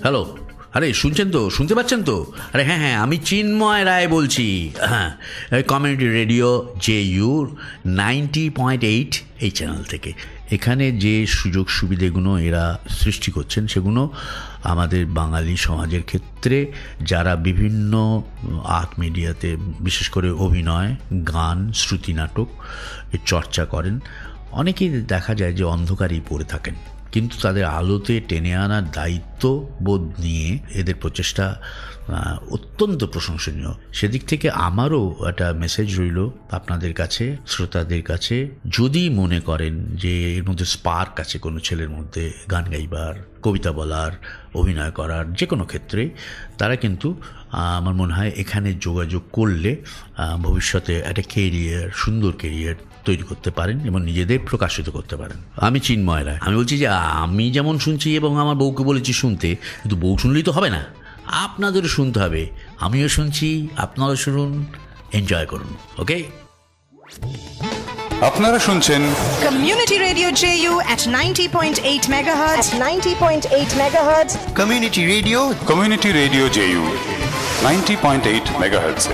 Hello, আরে শুনছেন তো, শুনতে পাচ্ছেন তো? আরে হ্যাঁ হ্যাঁ, আমি চিন্ময় রায় বলছি। হ্যাঁ, কমিউনিটি রেডিও JU 90.8 এই চ্যানেল থেকে। এখানে যে সুযোগ সুবিধেগুলো এরা সৃষ্টি করছেন সেগুলো আমাদের বাঙালি সমাজের ক্ষেত্রে যারা বিভিন্ন আর্ট মিডিয়াতে বিশেষ করে অভিনয়, গান, শ্রুতি নাটক চর্চা করেন, অনেকেই দেখা যায় যে অন্ধকারেই পড়ে থাকেন, কিন্তু তাদের আলোতে টেনে আনার দায়িত্ববোধ নিয়ে এদের প্রচেষ্টা অত্যন্ত প্রশংসনীয়। সেদিক থেকে আমারও একটা মেসেজ রইল আপনাদের কাছে, শ্রোতাদের কাছে, যদি মনে করেন যে এর মধ্যে স্পার্ক আছে কোনো ছেলের মধ্যে গান গাইবার, কবিতা বলার, অভিনয় করার, যে কোনো ক্ষেত্রে, তারা কিন্তু আমার মনে হয় এখানে যোগাযোগ করলে ভবিষ্যতে একটা কেরিয়ার, সুন্দর কেরিয়ার তৈরি করতে পারেন এবং নিজেদের প্রকাশিত করতে পারেন। আমি চিন্ময় রায়। আমি বলছি যে আমি যেমন শুনছি এবং আমার বউকে বলেছি শুনতে, কিন্তু বউ শুনলেই তো হবে না, আপনাদেরও শুনতে হবে। আমিও শুনছি, আপনারাও শুনুন, এনজয় করুন। ওকে, আপনারা শুনছেন community radio JU at 90.8 megahertz. Community radio JU 90.8 megahertz.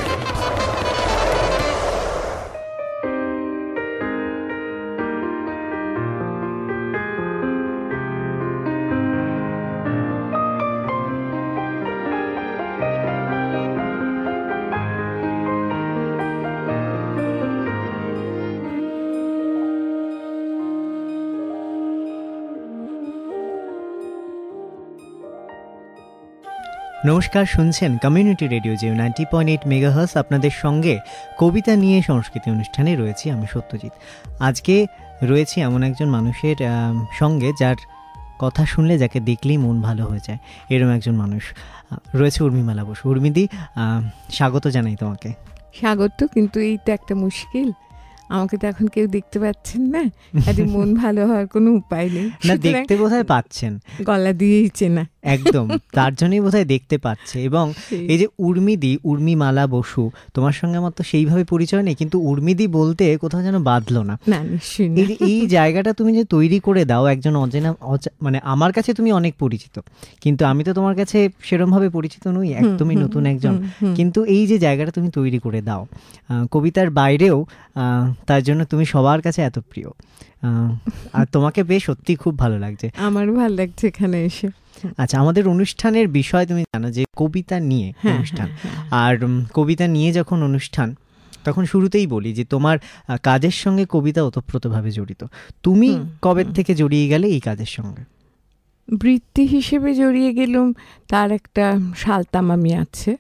নমস্কার, শুনছেন কমিউনিটি রেডিও JU 90.8 মেগাহার্টজ। আপনাদের সঙ্গে কবিতা নিয়ে সংস্কৃতি অনুষ্ঠানে রয়েছি আমি, সত্যজিৎ। আজকে রয়েছি এমন একজন মানুষের সঙ্গে যার কথা শুনলে, যাকে দেখলেই মন ভালো হয়ে যায়, এরকম একজন মানুষ রয়েছে উর্মিমালা বসু। উর্মিদি, স্বাগত জানাই তোমাকে। স্বাগত, কিন্তু এই তো একটা মুশকিল, আমাকে তো এখন কেউ দেখতে পাচ্ছেন না, মন ভালো হওয়ার কোনো উপায় নেই। না, দেখতে বোধহয় পাচ্ছেন, গলা দিয়েই চেনা একদম, তার জন্যই বোধহয় দেখতে পাচ্ছে। এবং এই যে উর্মিদি, উর্মিমালা বসু, তোমার সঙ্গে আমার তো সেইভাবে পরিচয় নেই, কিন্তু উর্মিদি বলতে কোথাও যেন বাঁধলো না। এই জায়গাটা তুমি যে তৈরি করে দাও, একজন অচেনা, মানে আমার কাছে তুমি অনেক পরিচিত, কিন্তু আমি তো তোমার কাছে সেরমভাবে পরিচিত নই, একদমই নতুন একজন। কিন্তু এই যে জায়গাটা তুমি তৈরি করে দাও কবিতার বাইরেও, তার জন্য তুমি সবার কাছে এত প্রিয়, আর তোমাকে পেয়ে সত্যি খুব ভালো লাগছে। আমারও ভালো লাগছে এখানে এসে। আচ্ছা, আমাদের অনুষ্ঠানের বিষয় তুমি জানো যে কবিতা নিয়ে অনুষ্ঠান, আর কবিতা নিয়ে যখন অনুষ্ঠান, তখন শুরুতেই বলি যে তোমার কাজের সঙ্গে কবিতা ওতপ্রোতভাবে জড়িত। তুমি কবে থেকে জড়িয়ে গেলে এই কাজের সঙ্গে? বৃত্তি হিসেবে জড়িয়ে গেলাম, তার একটা সালতামামি আছে,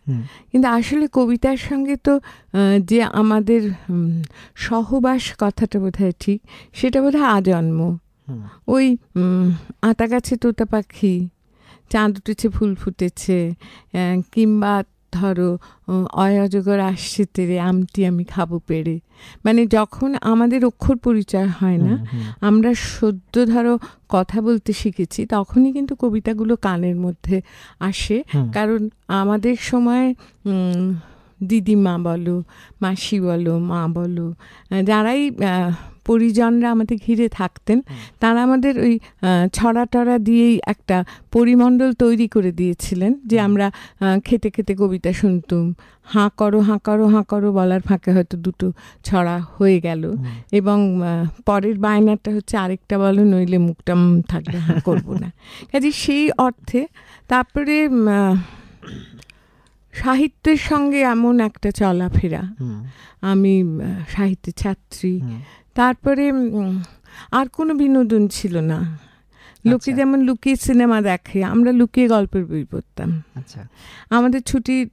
কিন্তু আসলে কবিতার সঙ্গে তো যে আমাদের সহবাস কথাটা বোধহয় ঠিক, সেটা বোধহয় আজন্ম। ওই আতা গাছে তোতা পাখি, চাঁদ উঠেছে ফুল ফুটেছে, কিংবা ধরো অজগর আসছে তেরে, আমটি আমি খাবো পেড়ে, মানে যখন আমাদের অক্ষর পরিচয় হয় না, আমরা সদ্য ধরো কথা বলতে শিখেছি, তখনই কিন্তু কবিতাগুলো কানের মধ্যে আসে। কারণ আমাদের সময় দিদিমা বলো, মাসি বলো, মা বলো, যারাই পরিজনরা আমাদের ঘিরে থাকতেন, তারা আমাদের ওই ছড়া টড়া দিয়েই একটা পরিমণ্ডল তৈরি করে দিয়েছিলেন, যে আমরা খেতে খেতে কবিতা শুনতুম। হাঁ করো হাঁ করো হাঁ করো বলার ফাঁকে হয়তো দুটো ছড়া হয়ে গেল, এবং পরের বায়নাটা হচ্ছে আরেকটা বলো, নইলে মুখটা থাকবে, হাঁ করবো না। কাজে সেই অর্থে তারপরে সাহিত্যের সঙ্গে এমন একটা চলাফেরা, আমি সাহিত্যের ছাত্রী, তারপরে আর কোনো বিনোদন ছিল না। লোকে যেমন লুকিয়ে সিনেমা দেখে, আমরা লুকিয়ে গল্পের বই পড়তাম। আমাদের ছুটির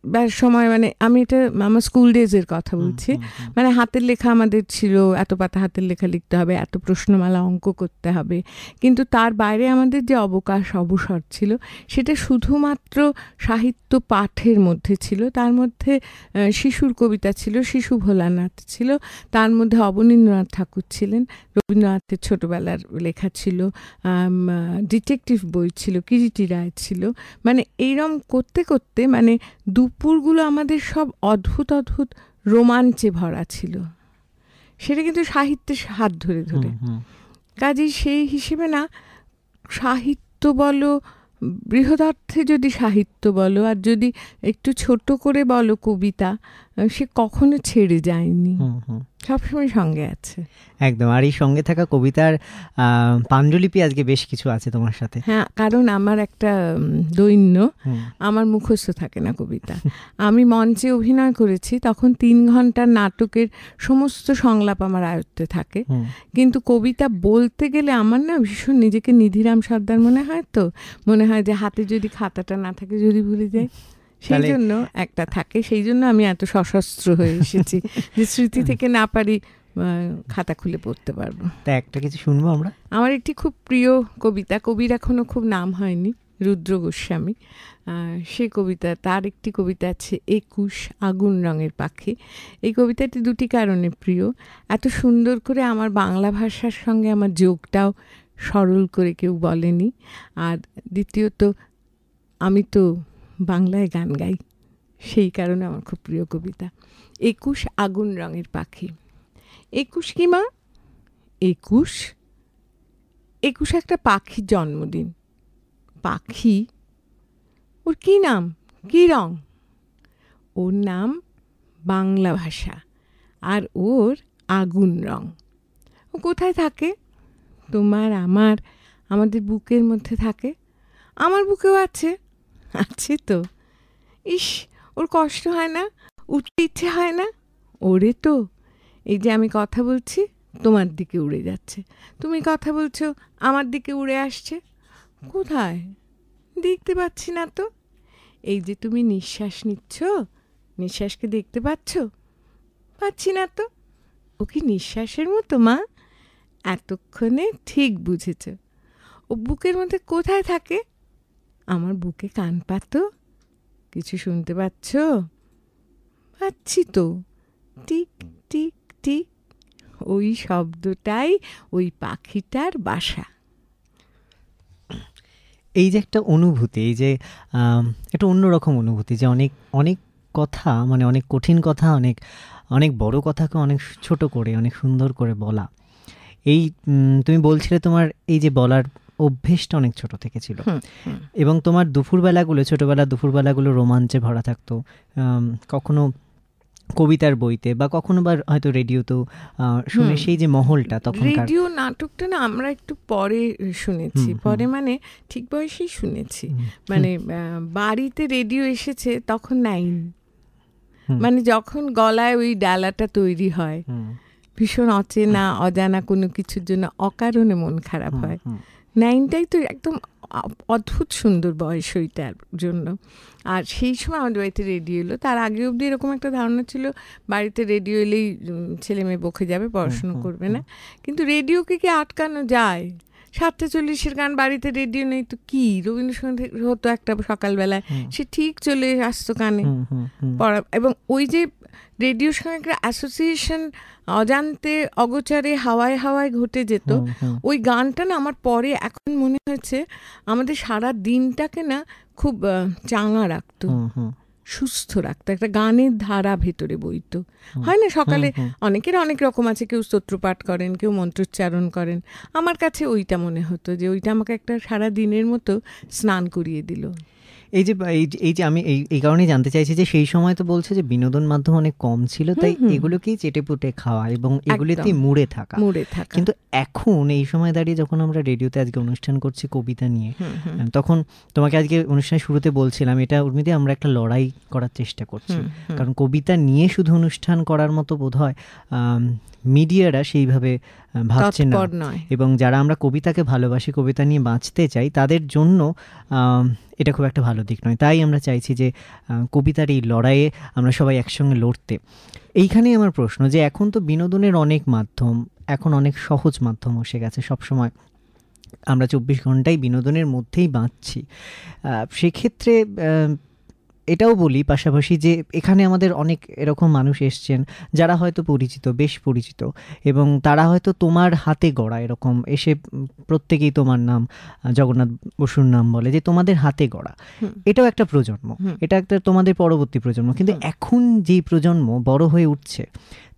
সময়, মানে আমি এটা আমার স্কুল ডেজের কথা বলছি, মানে হাতের লেখা আমাদের ছিল, এত পাতা হাতের লেখা লিখতে হবে, এত প্রশ্নমালা অঙ্ক করতে হবে, কিন্তু তার বাইরে আমাদের যে অবকাশ অবসর ছিল, সেটা শুধুমাত্র সাহিত্য পাঠের মধ্যে ছিল। তার মধ্যে শিশুর কবিতা ছিল, শিশু ভোলানাথ ছিল, তার মধ্যে অবনীন্দ্রনাথ ঠাকুর ছিলেন, রবীন্দ্রনাথের ছোটবেলার লেখা ছিল, ডিটেকটিভ বই ছিল, কিরিটি রায় ছিল। মানে এইরকম করতে করতে, মানে দুপুরগুলো আমাদের সব অদ্ভুত অদ্ভুত রোমাঞ্চে ভরা ছিল, সেটা কিন্তু সাহিত্যের হাত ধরে ধরে। কাজেই সেই হিসেবে না, সাহিত্য বলো বৃহদার্থে যদি সাহিত্য বলো আর যদি একটু ছোট করে বলো কবিতা, সে কখনো ছেড়ে যায়নি, সবসময় সঙ্গে আছে। একদম। আর এই সঙ্গে থাকা কবিতার পাণ্ডুলিপি আজকে বেশ কিছু আছে তোমার সাথে। হ্যাঁ, কারণ আমার একটা দৈন্য, আমার মুখস্থ থাকে না কবিতা। আমি মঞ্চে অভিনয় করেছি, তখন 3 ঘন্টার নাটকের সমস্ত সংলাপ আমার আয়ত্তে থাকে, কিন্তু কবিতা বলতে গেলে আমার না ভীষণ নিজেকে নিধিরাম সর্দার মনে হয়, তো মনে হয় যে হাতে যদি খাতাটা না থাকে যদি ভুলে যাই, সেই জন্য একটা থাকে। সেই জন্য আমি এত সশস্ত্র হয়ে এসেছি যে স্মৃতি থেকে না পারি খাতা খুলে পড়তে পারবো। তা একটা কিছু শুনবো আমরা। আমার একটি খুব প্রিয় কবিতা, কবির এখনো খুব নাম হয়নি, রুদ্র গোস্বামী, সে কবিতা, তার একটি কবিতা আছে 21 আগুন রঙের পাখি। এই কবিতাটি দুটি কারণে প্রিয়, এত সুন্দর করে আমার বাংলা ভাষার সঙ্গে আমার যোগটাও সরল করে কেউ বলেনি, আর দ্বিতীয়ত আমি তো বাংলায় গান গাই, সেই কারণে আমার খুব প্রিয় কবিতা 21 আগুন রঙের পাখি। 21 কি মা? 21 একটা পাখির জন্মদিন। পাখি, ওর কি নাম, কি রং? ওর নাম বাংলা ভাষা, আর ওর আগুন রং। ও কোথায় থাকে? তোমার আমার আমাদের বুকের মধ্যে থাকে। আমার বুকেও আছে, আছে তো। ইস, ওর কষ্ট হয় না, উঠতে ইচ্ছে হয় না? ওরে তো, এই যে আমি কথা বলছি তোমার দিকে উড়ে যাচ্ছে, তুমি কথা বলছো আমার দিকে উড়ে আসছে। কোথায়? দেখতে পাচ্ছি না তো। এই যে তুমি নিঃশ্বাস নিচ্ছ, নিঃশ্বাসকে দেখতে পাচ্ছ? পাচ্ছি না তো। ও কি নিঃশ্বাসের মতো মা? এতক্ষণে ঠিক বুঝেছ। ও বুকের মধ্যে কোথায় থাকে? আমার বুকে কান পাতো, কিছু শুনতে পাচ্ছ? পাচ্ছি তো, টিক টিক টিক। ওই শব্দটাই ওই পাখিটার বাসা। এই যে একটা অনুভূতি, এই যে একটা অন্যরকম অনুভূতি, যে অনেক অনেক কথা, মানে অনেক কঠিন কথা, অনেক অনেক বড় কথাকে অনেক ছোট করে অনেক সুন্দর করে বলা। এই তুমি বলছিলে তোমার এই যে বলার অভ্যেসটা অনেক ছোট থেকে ছিল, এবং তোমার দুপুরবেলাগুলো, ছোটবেলার দুপুরবেলাগুলো রোমাঞ্চে ভরা থাকতো। কখনো কবিতার বইতে বা কখনো বা হয়তো রেডিওতেও শুনে সেই যে মহলটা, তখন রেডিও নাটকটা না আমরা একটু পরে শুনেছি, পরে মানে ঠিক বয়সেই শুনেছি। মানে বাড়িতে রেডিও এসেছে তখন 9, মানে যখন গলায় ওই ডালাটা তৈরি হয়, ভীষণ অচেনা অজানা কোনো কিছুর জন্য অকারণে মন খারাপ হয়। 9টাই তো একদম অদ্ভুত সুন্দর বয়স ওইটার জন্য। আর সেই সময় আমাদের বাড়িতে রেডিও এলো, তার আগে অবধি এরকম একটা ধারণা ছিল বাড়িতে রেডিও এলেই ছেলে মেয়ে বকে যাবে, পড়াশুনো করবে না। কিন্তু রেডিওকে কি আটকানো যায়? 7:40 গান, বাড়িতে রেডিও নেই তো কি? রবীন্দ্রসঙ্গীত হতো একটা সকালবেলায়, সে ঠিক চলে আসতো কানে পড়া। এবং ওই যে রেডিওর সঙ্গে একটা অ্যাসোসিয়েশন অজান্তে অগোচারে হাওয়ায় হাওয়ায় ঘটে যেত। ওই গানটা না আমার পরে এখন মনে হয়েছে আমাদের সারা দিনটাকে না খুব চাঙা রাখতো, সুস্থ রাখতো, একটা গানের ধারা ভেতরে বইতো। হয় না, সকালে অনেকের অনেক রকম আছে, কেউ স্তোত্রপাঠ করেন, কেউ মন্ত্রোচ্চারণ করেন। আমার কাছে ওইটা মনে হতো যে ওইটা আমাকে একটা সারা দিনের মতো স্নান করিয়ে দিল। এই যে আমি এই কারণেই জানতে চাইছি যে সেই সময় তো বলছে যে বিনোদন মাধ্যম অনেক কম ছিল, তাই এগুলোকেই চেটেপুটে খাওয়া এবং এগুলোতেই মুড়ে থাকা। কিন্তু এখন এই সময় দাঁড়িয়ে যখন আমরা রেডিওতে আজকে অনুষ্ঠান করছি কবিতা নিয়ে, তখন তোমাকে আজকে অনুষ্ঠানের শুরুতে বলছিলাম এটা উর্মিদি আমরা একটা লড়াই করার চেষ্টা করছি, কারণ কবিতা নিয়ে শুধু অনুষ্ঠান করার মতো বোধহয় মিডিয়ারা সেইভাবে ভাবছে না। এবং যারা আমরা কবিতাকে ভালোবাসি, কবিতা নিয়ে বাঁচতে চাই, তাদের জন্য এটা খুব একটা ভালো দিক নয়। তাই আমরা চাইছি যে কবিতার এই লড়াইয়ে আমরা সবাই একসঙ্গে লড়তে। এইখানেই আমার প্রশ্ন যে এখন তো বিনোদনের অনেক মাধ্যম, এখন অনেক সহজ মাধ্যম এসে গেছে, সবসময় আমরা 24 ঘন্টাই বিনোদনের মধ্যেই বাঁচছি। সেক্ষেত্রে এটাও বলি পাশাপাশি যে এখানে আমাদের অনেক এরকম মানুষ এসছেন যারা হয়তো পরিচিত, বেশ পরিচিত, এবং তারা হয়তো তোমার হাতে গড়া, এরকম এসে প্রত্যেকেই তোমার নাম জগন্নাথ বসুর নাম বলে, যে তোমাদের হাতে গড়া। এটাও একটা প্রজন্ম, এটা একটা তোমাদের পরবর্তী প্রজন্ম। কিন্তু এখন যেই প্রজন্ম বড় হয়ে উঠছে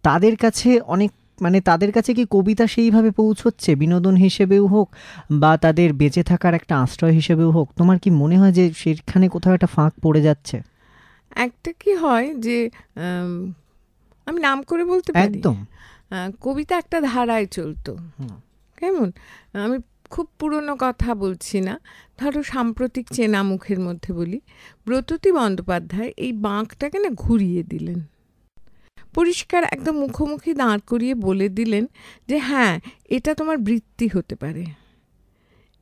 তাদের কাছে অনেক মানে তাদের কাছে কি কবিতা সেইভাবে পৌঁছচ্ছে, বিনোদন হিসেবেও হোক বা তাদের বেঁচে থাকার একটা আশ্রয় হিসেবেও হোক? তোমার কি মনে হয় যে সেখানে কোথাও একটা ফাঁক পড়ে যাচ্ছে? একটা কি হয় যে আমি নাম করে বলতে পারি, একদম কবিতা একটা ধারায় চলতো, কেমন, আমি খুব পুরনো কথা বলছি না, ধরো সাম্প্রতিক চেনা মুখের মধ্যে বলি, ব্রততী বন্দ্যোপাধ্যায় এই বাঁকটাকে না ঘুরিয়ে দিলেন, পরিষ্কার একদম মুখোমুখি দাঁড় করিয়ে বলে দিলেন যে হ্যাঁ এটা তোমার বৃত্তি হতে পারে,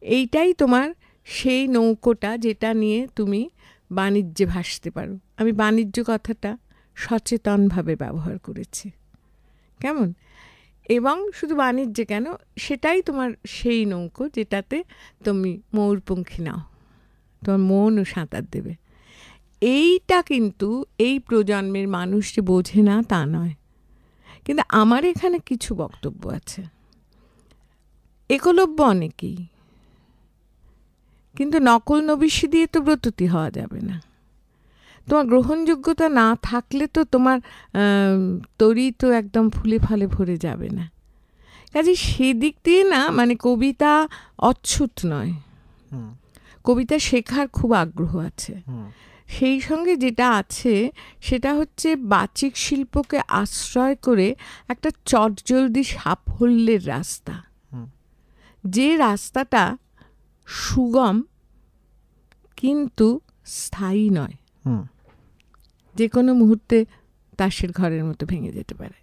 এইটাই তোমার সেই নৌকোটা যেটা নিয়ে তুমি বাণিজ্যে ভাসতে পারো। আমি বাণিজ্য কথাটা সচেতনভাবে ব্যবহার করেছি, কেমন, এবং শুধু বাণিজ্যে কেন, সেটাই তোমার সেই নৌকো যেটাতে তুমি ময়ূরপঙ্খী নাও, তোমার মনও সাঁতার দেবে। এইটা কিন্তু এই প্রজন্মের মানুষ যে বোঝে না তা নয়, কিন্তু আমার এখানে কিছু বক্তব্য আছে। একলব্য অনেকেই, কিন্তু নকল নবিশি দিয়ে তো ব্রততী হওয়া যাবে না। তোমার গ্রহণযোগ্যতা না থাকলে তো তোমার তরি তো একদম ফুলে ফালে ভরে যাবে না। কাজে সেদিক দিয়ে না, মানে কবিতা অচ্ছুত নয়, কবিতা শেখার খুব আগ্রহ আছে। সেই সঙ্গে যেটা আছে সেটা হচ্ছে বাচিক শিল্পকে আশ্রয় করে একটা চটজলদি সাফল্যের রাস্তা, যে রাস্তাটা সুগম কিন্তু স্থায়ী নয়, যে কোনো মুহূর্তে তাসের ঘরের মতো ভেঙে যেতে পারে।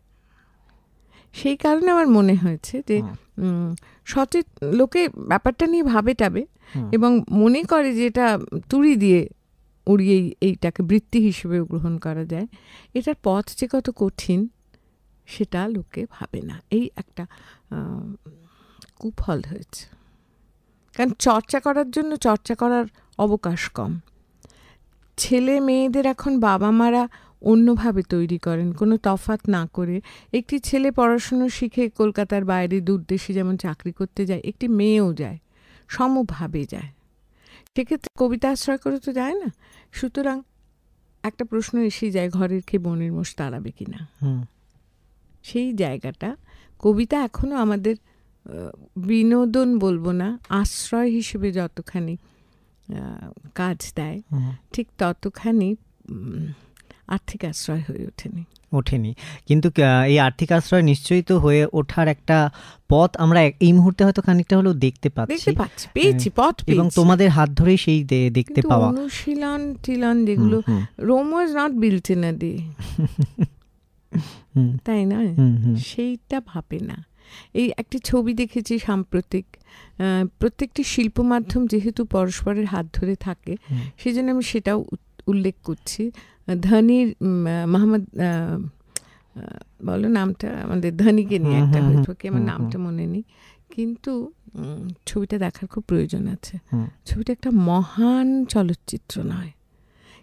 সেই কারণে আমার মনে হয়েছে যে লোকে ব্যাপারটা নিয়ে ভাবে টাবে এবং মনে করে যে এটা তুড়ি দিয়ে উড়িয়ে এইটাকে বৃত্তি হিসেবেও গ্রহণ করা যায়, এটার পথ যে কত কঠিন সেটা লোকে ভাবে না। এই একটা কুফল হয়েছে, কারণ চর্চা করার জন্য চর্চা করার অবকাশ কম। ছেলে মেয়েদের এখন বাবা মারা অন্যভাবে তৈরি করেন, কোনো তফাৎ না করে। একটি ছেলে পড়াশুনো শিখে কলকাতার বাইরে দূর দেশে যেমন চাকরি করতে যায়, একটি মেয়েও যায়, সমভাবে যায়। সেক্ষেত্রে কবিতা আশ্রয় করে তো যায় না। সুতরাং একটা প্রশ্ন এসেই যায়, ঘরের খেয়ে বনের মোষ তাড়াবে কিনা। সেই জায়গাটা কবিতা এখনো আমাদের বিনোদন বলবো না, আশ্রয় হিসেবে যতখানি কাজ দেয়, ঠিক ততখানি আর্থিক আশ্রয় হয়ে ওঠেনি। কিন্তু এই আর্থিক আশ্রয় নিশ্চয়ই তো হয়ে ওঠার একটা পথ আমরা এই মুহূর্তে হয়তো খানিকটা হলেও দেখতে পাচ্ছি, পথ এবং তোমাদের হাত ধরেই সেই দেখতে পাওয়া অনুশীলন টিলন যেগুলো, Rome was not built in a day, তাই নয়, সেইটা ভাবে না। এই একটি ছবি দেখেছি সাম্প্রতিক, প্রত্যেকটি শিল্প মাধ্যম যেহেতু পরস্পরের হাত ধরে থাকে, সেই জন্য আমি সেটাও উল্লেখ করছি। ধনীর মোহাম্মদ, বলো নামটা, আমাদের ধনীকে নিয়ে একটা হয়েছে, কি আমার নামটা মনে নেই, কিন্তু ছবিটা দেখার খুব প্রয়োজন আছে। ছবিটা একটা মহান চলচ্চিত্র নয়,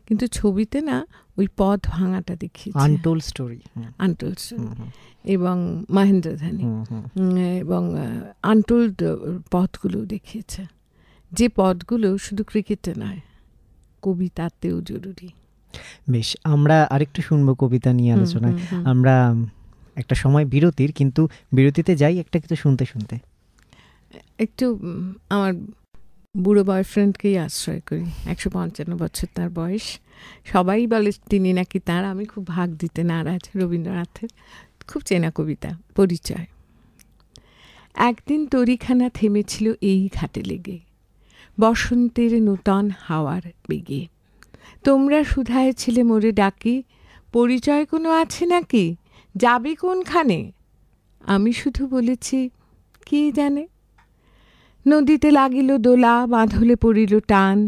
কিন্তু ছবিতে না ওই পথ ভাঙাটা দেখিয়েছে, আনটোল্ড স্টোরি, এবং মহেন্দ্র ধনী এবং আনটোল্ড পথগুলো দেখিয়েছে, যে পথগুলো শুধু ক্রিকেটে নয় কবিতাতেও জরুরি। বেশ, আমরা আরেকটু শুনবো কবিতা নিয়ে আলোচনায়। আমরা একটা সময় বিরতির, কিন্তু বিরতিতে যাই একটা কিছু শুনতে শুনতে। একটু আমার বুড়ো বয়ফ্রেন্ডকেই আশ্রয় করি, 155 বছর তার বয়স। সবাই বলে তিনি নাকি তার, আমি খুব ভাগ দিতে নারাজ। রবীন্দ্রনাথের খুব চেনা কবিতা, পরিচয়। একদিন তরিখানা থেমেছিল এই ঘাটে লেগে, বসন্তের নূতন হাওয়ার বেগে। তোমরা শুধাইছিলে মোরে ডাকি, পরিচয় কোনো আছে নাকি, যাবে কোনখানে? আমি শুধু বলেছি কে জানে। নদীতে লাগিল দোলা, বাঁধলে পড়িল টান,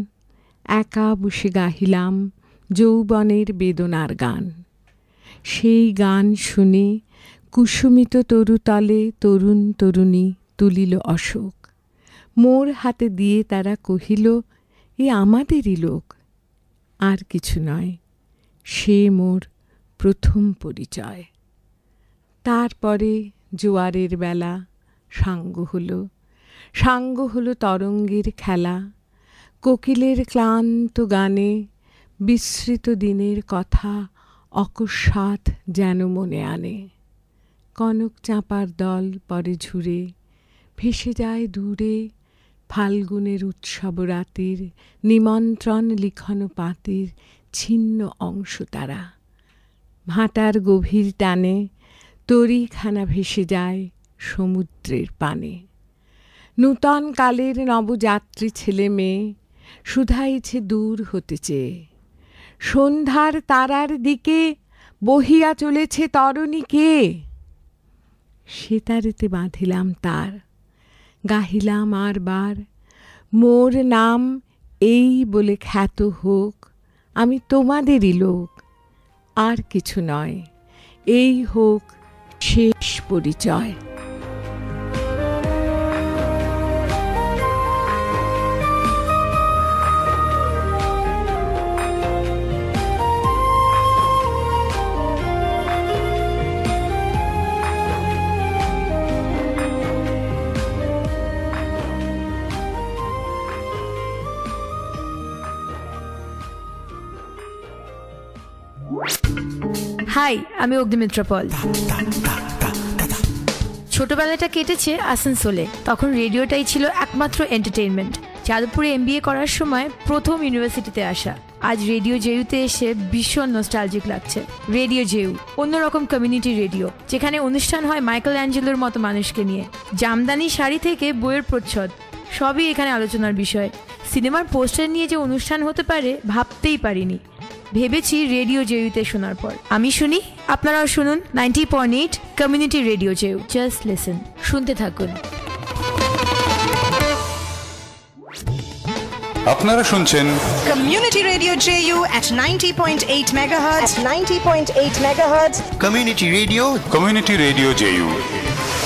একা বসে গাহিলাম যৌবনের বেদনার গান। সেই গান শুনে কুসুমিত তরুতলে তরুণ তরুণী তুলিল অশোক। মোর হাতে দিয়ে তারা কহিল, এ আমাদেরই লোক। আর কিছু নয়, সে মোর প্রথম পরিচয়। তারপরে জোয়ারের বেলা সাঙ্গ হলো তরঙ্গের খেলা। কোকিলের ক্লান্ত গানে বিস্মৃত দিনের কথা অকস্মাৎ যেন মনে আনে। কনক চাঁপার দল পরে ঝুরে, ভেসে যায় দূরে ফাল্গুনের উৎসব রাতির, নিমন্ত্রণ লিখন পাতির ছিন্ন অংশ তারা। ভাটার গভীর টানে তরীখানা ভেসে যায় সমুদ্রের পানে। নূতন কালের নবযাত্রী ছেলে মেয়ে শুধাইছে দূর হতে চেয়ে, সন্ধ্যার তারার দিকে বহিয়া চলেছে তরণীকে। সেতারেতে বাঁধিলাম তার, গাহিলাম আর বার, মোর নাম এই বলে খ্যাত হোক, আমি তোমাদেরই লোক, আর কিছু নয়, এই হোক শেষ পরিচয়। হাই, আমি অগ্নিমিত্র পল। ছোটবেলাটা কেটেছে আসানসোলে, তখন রেডিওটাই ছিল একমাত্র এন্টারটেইনমেন্ট। যাদবপুরে MBA করার সময় প্রথম ইউনিভার্সিটিতে আসা। আজ রেডিও জেইউতে এসে ভীষণ নস্টালজিক লাগছে। রেডিও জেইউ অন্যরকম কমিউনিটি রেডিও, যেখানে অনুষ্ঠান হয় মাইকেল অ্যাঞ্জেলোর মতো মানুষকে নিয়ে। জামদানি শাড়ি থেকে বইয়ের প্রচ্ছদ সবই এখানে আলোচনার বিষয়। সিনেমার পোস্টার নিয়ে যে অনুষ্ঠান হতে পারে ভাবতেই পারিনি। ভেবেছি রেডিও জেইউতে শোনার পর। আমি শুনি, আপনারাও শুনুন 90.8 community radio JU. Just listen, শুনতে থাকুন। আপনারা শুনছেন Community Radio JU at 90.8 megahertz. 90.8 megahertz. Community radio JU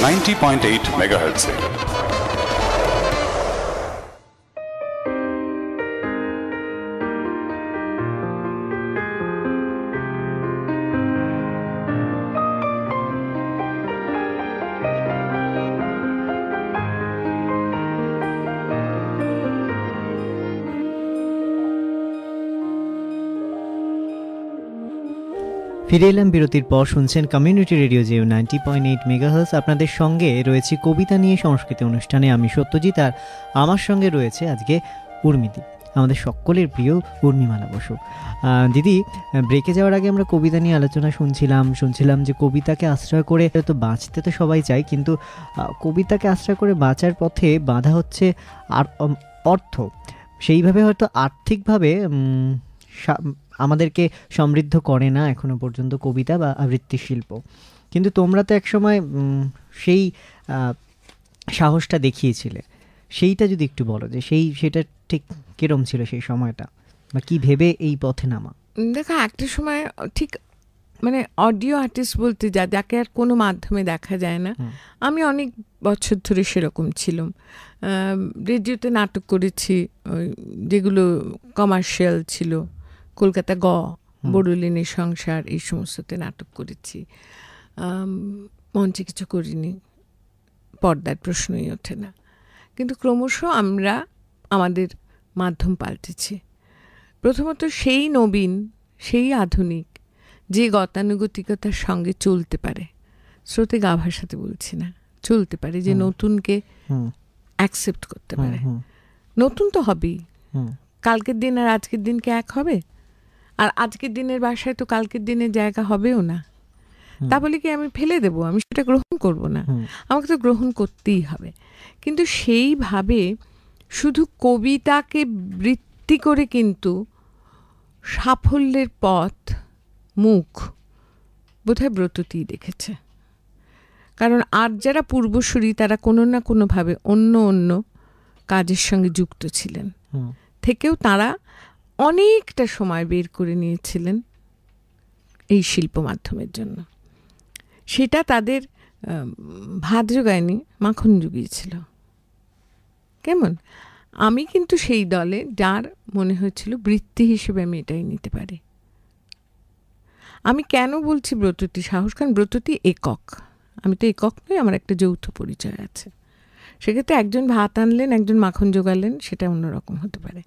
90.8 megahertz. ফিরে এলাম বিরতির পর। শুনছেন কমিউনিটি রেডিও জেইউ 90.8 মেগাহার্টজ। আপনাদের সঙ্গে রয়েছে কবিতা নিয়ে সংস্কৃতি অনুষ্ঠানে আমি সত্যজিৎ, আর আমার সঙ্গে রয়েছে আজকে উর্মিদি, আমাদের সকলের প্রিয় উর্মিমালা বসু। দিদি, ব্রেকে যাওয়ার আগে আমরা কবিতা নিয়ে আলোচনা শুনছিলাম যে কবিতাকে আশ্রয় করে তো বাঁচতে তো সবাই চায়, কিন্তু কবিতাকে আশ্রয় করে বাঁচার পথে বাধা হচ্ছে আর অর্থ। সেইভাবে হয়তো আর্থিকভাবে আমাদেরকে সমৃদ্ধ করে না এখনো পর্যন্ত কবিতা বা আবৃত্তি শিল্প। কিন্তু তোমরা তো একসময় সেই সাহসটা দেখিয়েছিলে, সেইটা যদি একটু বলো যে সেটা ঠিক কিরম ছিল সেই সময়টা, বা কি ভেবে এই পথে নামা? দেখো, একটা সময় ঠিক মানে অডিও আর্টিস্ট বলতে যাকে আর কোনো মাধ্যমে দেখা যায় না, আমি অনেক বছর ধরে সেরকম ছিলাম। রেডিওতে নাটক করেছি, যেগুলো কমার্শিয়াল ছিল, কলকাতা বড়লিনের সংসার, এই সমস্ততে নাটক করেছি। মঞ্চে কিছু করিনি, পর্দার প্রশ্নই ওঠে না। কিন্তু ক্রমশ আমরা আমাদের মাধ্যম পাল্টেছি। প্রথমত সেই নবীন, সেই আধুনিক, যে গতানুগতিকতার সঙ্গে চলতে পারে, স্রোতে গা ভাসাতে বলছি না, চলতে পারে, যে নতুনকে অ্যাকসেপ্ট করতে পারে। নতুন তো হবেই, কালকের দিন আর আজকের দিনকে এক হবে? আর আজকের দিনের বাসায় তো কালকের দিনের জায়গা হবেও না। তা বলে কি আমি ফেলে দেবো? আমি সেটা গ্রহণ করব না, আমাকে তো গ্রহণ করতেই হবে। কিন্তু সেইভাবে শুধু কবিতাকে বৃত্তি করে কিন্তু সাফল্যের পথ মুখ বোধহয় ব্রততী দেখেছে। কারণ আর যারা পূর্বসূরি তারা কোনো না কোনোভাবে অন্য কাজের সঙ্গে যুক্ত ছিলেন, থেকেও তারা অনেকটা সময় বের করে নিয়েছিলেন এই শিল্প মাধ্যমের জন্য। সেটা তাদের ভাত জোগায়নি, মাখন জুগিয়েছিল। কেমন? আমি কিন্তু সেই দলে যার মনে হয়েছিল বৃত্তি হিসেবে আমি এটাই নিতে পারি। আমি কেন বলছি ব্রততী সাহস? কারণ ব্রততী একক, আমি তো একক নই, আমার একটা যৌথ পরিচয় আছে। সেক্ষেত্রে একজন ভাত আনলেন, একজন মাখন জোগালেন, সেটা অন্যরকম হতে পারে।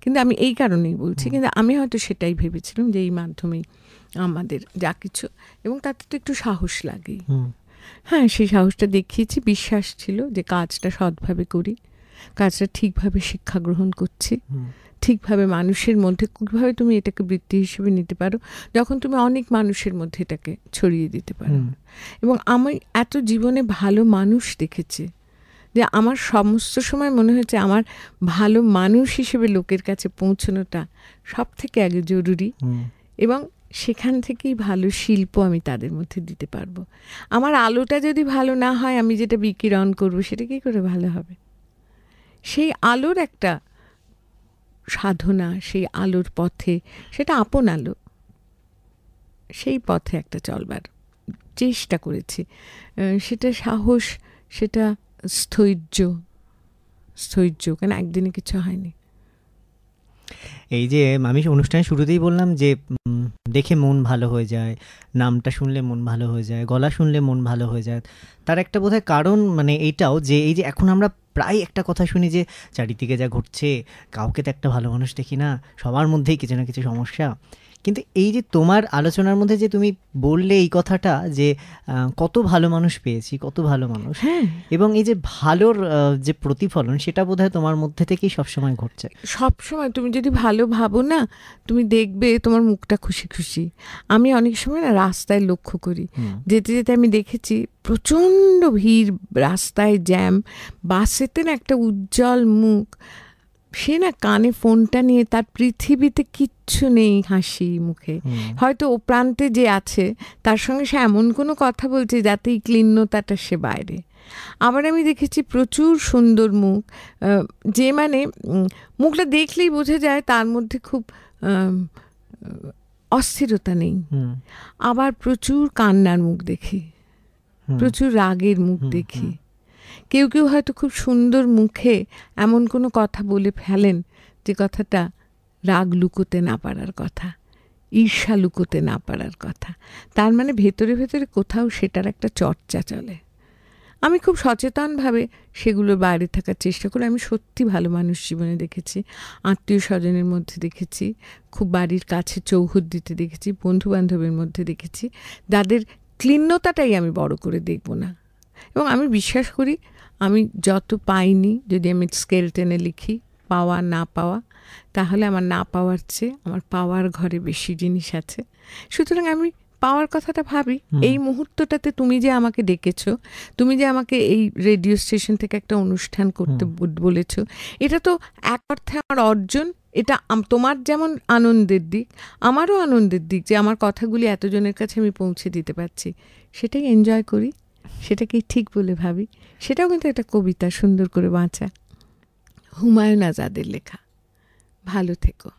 কিন্তু আমি এই কারণেই বলছি, কিন্তু আমি হয়তো সেটাই ভেবেছিলাম যে এই মাধ্যমেই আমাদের যা কিছু, এবং তাতে তো একটু সাহস লাগেই। হ্যাঁ, সেই সাহসটা দেখিয়েছি, বিশ্বাস ছিল যে কাজটা সৎভাবে করি, কাজটা ঠিকভাবে শিক্ষা গ্রহণ করছি, ঠিকভাবে মানুষের মধ্যে কীভাবে তুমি এটাকে বৃত্তি হিসেবে নিতে পারো যখন তুমি অনেক মানুষের মধ্যে এটাকে ছড়িয়ে দিতে পারো। এবং আমি এত জীবনে ভালো মানুষ দেখেছি যে আমার সমস্ত সময় মনে হয়েছে আমার ভালো মানুষ হিসেবে লোকের কাছে পৌঁছানোটা সব থেকে আগে জরুরি, এবং সেখান থেকেই ভালো শিল্প আমি তাদের মধ্যে দিতে পারবো। আমার আলোটা যদি ভালো না হয়, আমি যেটা বিকিরণ করবো সেটা কী করে ভালো হবে? সেই আলোর একটা সাধনা, সেই আলোর পথে, সেটা আপন আলো, সেই পথে একটা চলবার চেষ্টা করেছি। সেটা সাহস, সেটা স্থৈর্য, কেন একদিনে কিছু হয়নি। এই যে আমি অনুষ্ঠানের শুরুতেই বললাম যে দেখে মন ভালো হয়ে যায়, নামটা শুনলে মন ভালো হয়ে যায়, গলা শুনলে মন ভালো হয়ে যায়, তার একটা বোধহয় কারণ মানে এইটাও যে এই যে এখন আমরা প্রায় একটা কথা শুনি যে চারিদিকে যা ঘটছে, কাউকে তো একটা ভালো মানুষ দেখি না, সবার মধ্যেই কিছু না কিছু সমস্যা। কিন্তু এই যে তোমার আলোচনার মধ্যে যে তুমি বললে এই কথাটা যে কত ভালো মানুষ পেয়েছি, কত ভালো মানুষ, এবং এই যে ভালোর যে প্রতিফলন সেটা বোধহয় তোমার মধ্যে থেকেই সবসময় ঘটছে। সবসময় তুমি যদি ভালো ভাবো না, তুমি দেখবে তোমার মুখটা খুশি খুশি। আমি অনেক সময় না রাস্তায় লক্ষ্য করি, যেতে যেতে আমি দেখেছি প্রচণ্ড ভিড়, রাস্তায় জ্যাম, বাসেতে না একটা উজ্জ্বল মুখ, সে না কানে ফোনটা নিয়ে, তার পৃথিবীতে কিচ্ছু নেই হাসি মুখে, হয়তো ও প্রান্তে যে আছে তার সঙ্গে সে এমন কোনো কথা বলছে যাতে এই ক্লিন্নতাটা সে বাইরে। আবার আমি দেখেছি প্রচুর সুন্দর মুখ, যে মানে মুখটা দেখলেই বোঝা যায় তার মধ্যে খুব অস্থিরতা নেই। আবার প্রচুর কান্নার মুখ দেখি, প্রচুর রাগের মুখ দেখি। কেউ কেউ হয়তো খুব সুন্দর মুখে এমন কোনো কথা বলে ফেলেন যে কথাটা রাগ লুকোতে না পারার কথা, ঈর্ষা লুকোতে না পারার কথা, তার মানে ভেতরে ভেতরে কোথাও সেটার একটা চর্চা চলে। আমি খুব সচেতনভাবে সেগুলোর বাইরে থাকার চেষ্টা করি। আমি সত্যি ভালো মানুষ জীবনে দেখেছি, আত্মীয় স্বজনের মধ্যে দেখেছি, খুব বাড়ির কাছে চৌহদ্দিতে দেখেছি, বন্ধুবান্ধবের মধ্যে দেখেছি, যাদের ক্লিন্নতাটাই আমি বড় করে দেখব না। এবং আমি বিশ্বাস করি আমি যত পাইনি, যদি আমি স্কেল টেনে লিখি পাওয়া না পাওয়া, তাহলে আমার না পাওয়ার চেয়ে আমার পাওয়ার ঘরে বেশি জিনিস আছে। সুতরাং আমি পাওয়ার কথাটা ভাবি। এই মুহূর্তটাতে তুমি যে আমাকে ডেকেছো, তুমি যে আমাকে এই রেডিও স্টেশন থেকে একটা অনুষ্ঠান করতে বলেছো, এটা তো এক অর্থে আমার অর্জন। এটা তোমার যেমন আনন্দের দিক, আমারও আনন্দের দিক যে আমার কথাগুলি এতজনের কাছে আমি পৌঁছে দিতে পারছি, সেটাই এনজয় করি, সেটাকেই ঠিক বলে ভাবি। সেটাও কিন্তু একটা কবিতা, সুন্দর করে বাঁচা, হুমায়ুন আজাদের লেখা। ভালো থেকো,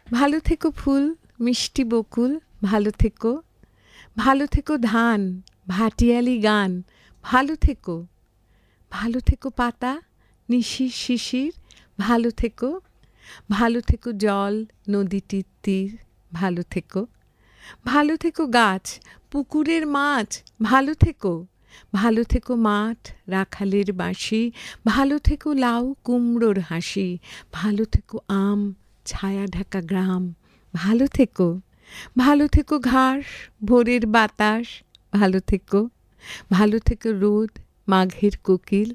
ভালো থেকো ফুল মিষ্টি বকুল, ভালো থেকো, ভালো থেকো ধান ভাটিয়ালি গান, ভালো থেকো, ভালো থেকো পাতা নিশির শিশির, ভালো থেকো, ভালো থেকো জল নদীটির তীর, ভালো থেকো, ভালো থেকো গাছ পুকুরের মাছ, ভালো থেকো, ভালো থেকো মাঠ রাখালের বাঁশি, ভালো থেকো লাউ কুমড়োর হাসি, ভালো থেকো আম ছায়া ঢাকা গ্রাম, ভালো থেকো, ভালো থেকো ঘাস ভোরের বাতাস, ভালো থেকো, ভালো থেকো রোদ মাঘের কোকিল,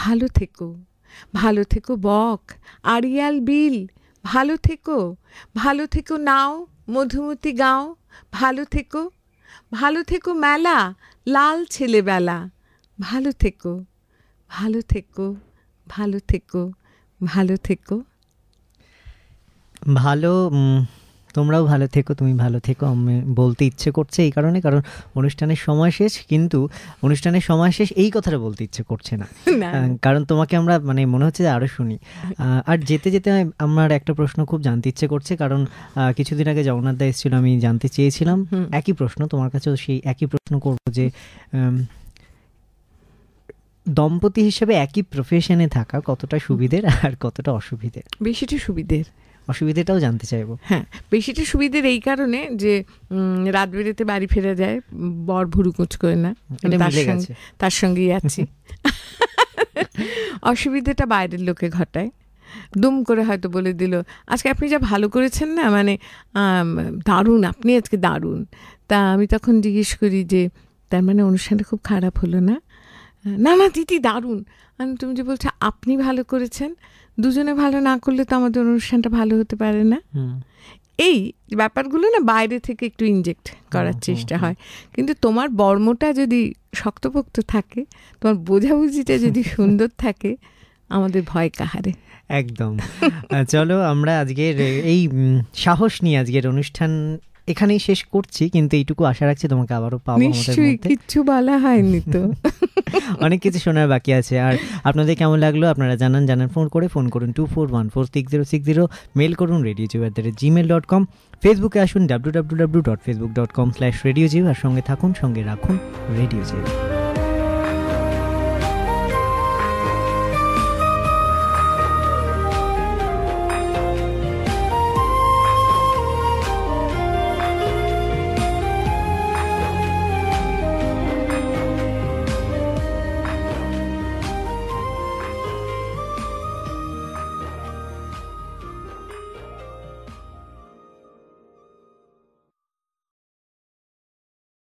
ভালো থেকো, ভালো থেকো বক আড়িয়াল বিল, ভালো থেকো, ভালো থেকো নাও মধুমতি গাঁও, ভালো থেকো, ভালো থেকো মেলা লাল ছেলেবেলা, ভালো থেকো, ভালো থেকো, ভালো থেকো, ভালো থেকো। ভালো, তোমরাও ভালো থেকো, তুমি ভালো থেকো। আমি বলতে ইচ্ছে করছে এই কারণে, কারণ অনুষ্ঠানের সময় শেষ, কিন্তু অনুষ্ঠানের সময় শেষ এই কথাটা বলতে ইচ্ছে করছে না, কারণ তোমাকে আমরা মানে মনে হচ্ছে যে আরও শুনি। আর যেতে যেতে আমার একটা প্রশ্ন খুব জানতে ইচ্ছে করছে, কারণ কিছুদিন আগে জগন্নাথ দা এসেছিল, আমি জানতে চেয়েছিলাম একই প্রশ্ন, তোমার কাছেও সেই একই প্রশ্ন করবো যে দম্পতি হিসেবে একই প্রফেশনে থাকা কতটা সুবিধের আর কতটা অসুবিধের? বেশিটা সুবিধের। অসুবিধাটাও জানতে চাইবো। হ্যাঁ, বেশিটা সুবিধের এই কারণে যে রাত বেড়েতে বাড়ি ফেরা যায়, বর ভুরু কোচ করে না, তার সঙ্গেই আছি। অসুবিধাটা বাইরের লোকে ঘটায়, দুম করে হয়তো বলে দিল আজকে আপনি যা ভালো করেছেন না, মানে দারুণ, আপনি আজকে দারুণ। তা আমি তখন জিজ্ঞেস করি যে তার মানে অনুষ্ঠানটা খুব খারাপ হলো না? না না দিদি দারুণ। তুমি যে বলছো আপনি ভালো করেছেন, দুজনে ভালো না করলে তো আমাদের অনুষ্ঠানটা ভালো হতে পারে না। এই ব্যাপারগুলো না বাইরে থেকে একটু ইনজেক্ট করার চেষ্টা হয়, কিন্তু তোমার বর্মটা যদি শক্তপোক্ত থাকে, তোমার বোঝাবুঝিটা যদি সুন্দর থাকে, আমাদের ভয় কাহারে। একদম। চলো আমরা আজকের এই সাহস নিয়ে আজকের অনুষ্ঠান এখানেই শেষ করছি, কিন্তু এইটুকু আশা রাখছি তোমাকে আবারও পাবো। নিশ্চয়ই, কিচ্ছু বলা হয়নি তো, অনেক কিছু শোনার বাকি আছে। আর আপনাদের কেমন লাগলো আপনারা জানান, ফোন করুন 24146060, মেল করুন radiojiv@gmail.com, ফেসবুকে আসুন www.facebook.com/radiojiv, আর সঙ্গে থাকুন, সঙ্গে রাখুন রেডিও জিভ।